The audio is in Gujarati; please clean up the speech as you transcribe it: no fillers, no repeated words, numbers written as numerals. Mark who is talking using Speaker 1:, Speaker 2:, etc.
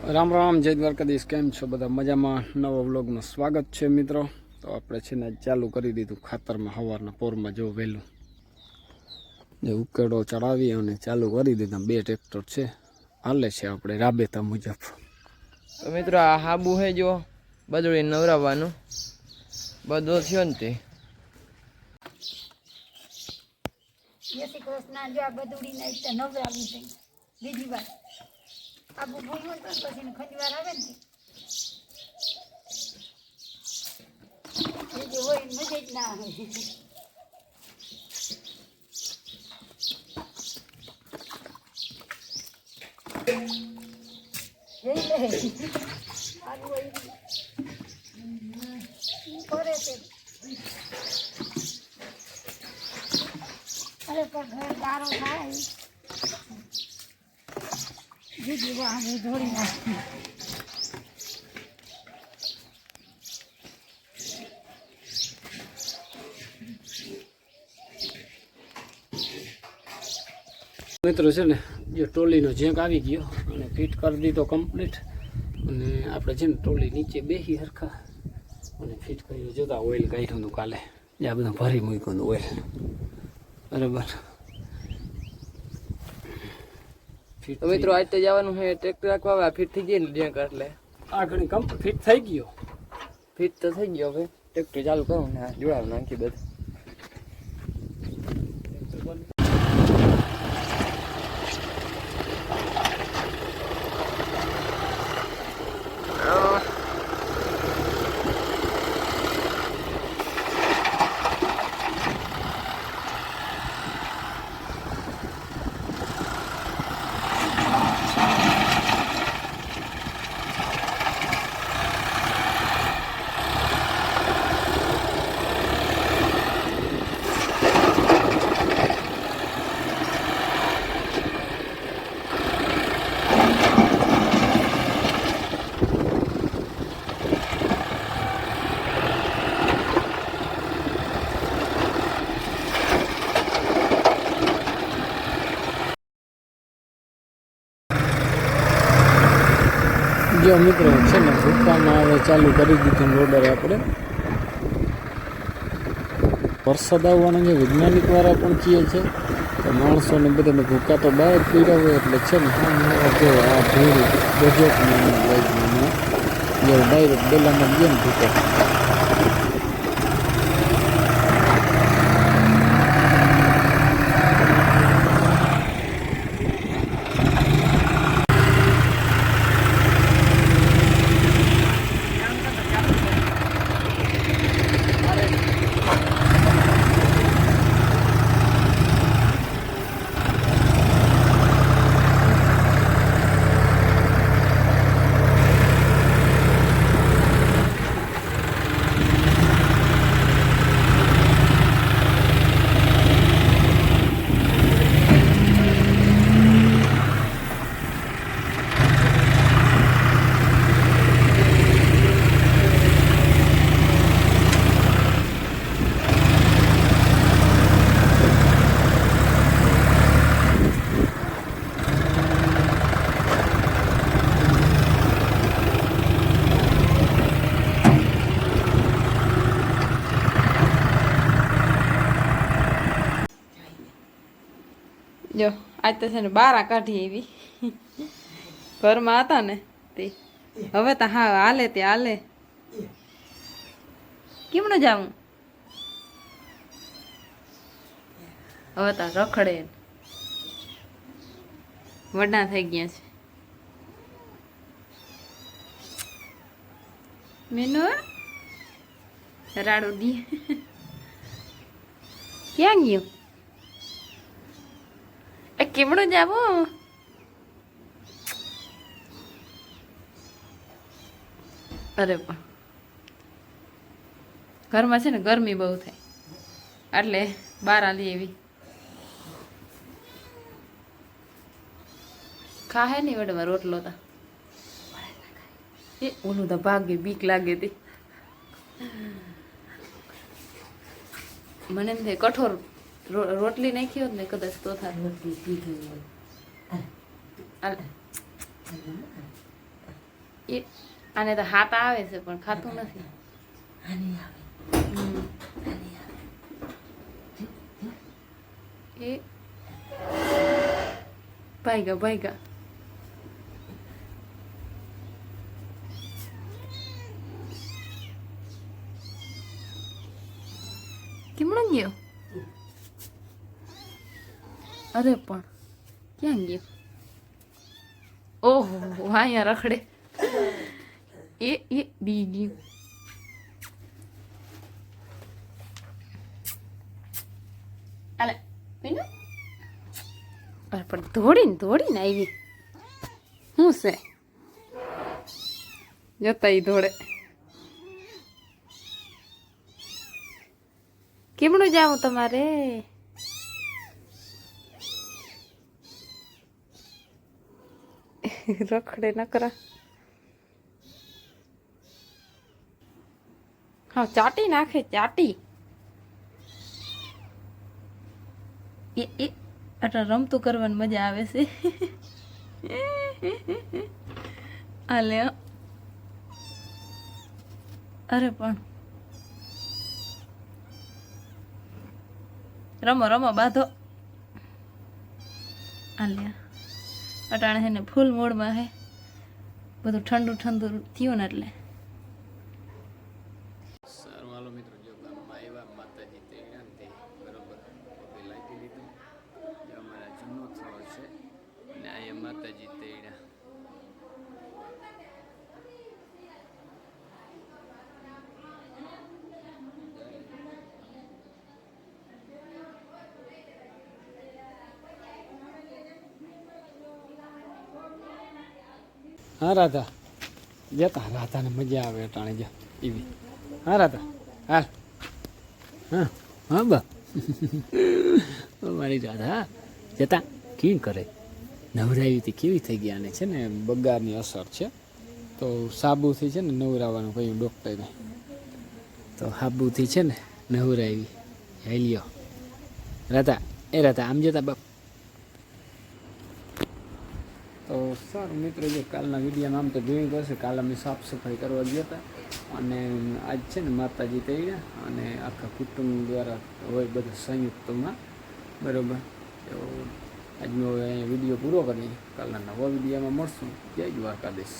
Speaker 1: રામ રામ, જય દ્વારકાધીશ. કેમ છો બધા? મજામાં? નવા વ્લોગનું સ્વાગત છે મિત્રો. તો આપણે છે ને ચાલુ કરી દીધું ખાતરમાં સવારના પોરમાં. જો વહેલું જે ઉકેડો ચડાવી અને ચાલુ કરી દીધા. 2 ટ્રેક્ટર છે, હાલે છે આપણે રાબેતા મુજબ.
Speaker 2: તો મિત્રો આ હાબુ હે જો બદડી નવરાવવાનું બધો થયો ને તે
Speaker 3: જય શ્રી કૃષ્ણ. જો આ બદુડી ને એક નવરાવી છે બીજી વાર આબુ ભૂલું તો પછી ને ખંજવાર આવે ને એ જે હોય મજા જ ના આવે. કરે છે અરે પણ ઘર ગારો થાય બીજી વાર અમે ધોળી નાખી.
Speaker 1: મિત્રો છે ને જે ટ્રોલીનો જેક આવી ગયો અને ફિટ કરી દીધો કમ્પ્લીટ. અને આપણે છે ને ટ્રોલી નીચે બેસી હરખા અને ફિટ કર્યું. જોતા ઓઇલ કાઢ્યું હતું કાલે, આ બધું ભરી મૂક્યું હતું ઓઇલ. બરાબર.
Speaker 2: તો મિત્રો આજ તો જવાનું છે ટ્રેક્ટર રાખવા. ફિટ થઈ ગઈ ને જેક એટલે
Speaker 1: આ ઘણી ફિટ થઈ ગયો.
Speaker 2: ફિટ તો થઈ ગયો. હવે ટ્રેક્ટર ચાલુ કરું ને જોડાવ નાખી બધું.
Speaker 1: જો મિત્રો છે ને ભૂકામાં હવે ચાલુ કરી દીધું લોડર આપણે. વરસાદ આવવાનો જે વૈજ્ઞાનિક વાળા પણ કહે છે તો માણસોને બધાને ભૂકા તો બહાર પીડા હોય એટલે છે ને જો આ ભૂલ બજેટમાં જે ડાયરેક્ટ ડેલામાં ગયો ને ભૂકા.
Speaker 4: જો આજ તો છે ને બારા કાઢી એવી ઘરમાં હતા ને તે હવે તો હા હાલે તે હાલે. કેમનું જાવું હવે તો રખડે વડા થઈ ગયા છે. મેનુ રાડું દી ક્યાં ગયો? કેમડું જાવું? અરે પણ ઘરમાં છે ને ગરમી બહુ થાય એટલે બહાર આલી એવી ખાહે નહીં વડવા રોટલો તા એ ઓલું તો ભાગે બીક લાગે તી મને એમ થાય કઠોર રોટલી નાખી હોત ને કદાચ તો થાય. એ આને તો હાથ આવે છે પણ ખાતું નથી. હમ. એ ભાઈગા કેમણો ગયો? અરે પણ ક્યાં ગયો? ઓહો અહીંયા રખડે. એ બી ગયું. અલે પીનું. અરે પણ દોડીને આવી. શું છે? જતા ઈ દોડે. કેમણું જાવું તમારે? રખડે નકરા. હા ચાટી નાખે ચાટી. એ આટલા રમતું કરવાની મજા આવે છે. આલે અરે પણ રમો બાંધો. આલ્યા અટાણે હે ને ફૂલ મૂડમાં હે. બધું ઠંડુ થયું ને એટલે.
Speaker 1: સારું હાલો મિત્રો, જો ગામમાં આવ્યા માતાજી તેડ્યા ને તે બરોબર પગે લાગી લીધું. જે અમારા જૂનો સ્થળ છે અને અહીંયા માતાજી તેડ્યા. હા રાધા જતા, રાધાને મજા આવે અટાણે જા એવી. હા રાધા હાલ. હા હા બા મારી રાધા જતા કેમ કરે? નવરાવી હતી કેવી થઈ ગયા ને છે ને બગારની અસર છે, તો સાબુથી છે ને નવરાવાનું કહ્યું ડૉક્ટરે, તો સાબુથી છે ને નવરાવી. હેલ્યો રાધા, એ રાધા આમ જતા બાપ. તો સારું મિત્રો, જો કાલના વિડીયોમાં આમ તો જોયું હશે, કાલ અમે સાફ સફાઈ કરવા ગયા હતા અને આજ છે ને માતાજી તેડ્યા અને આખા કુટુંબ દ્વારા હોય બધા સંયુક્તમાં બરાબર. તો આજનો હવે અહીંયા વિડીયો પૂરો કરીએ. કાલના નવા વિડીયોમાં મળશું. જય દ્વારકાધીશ.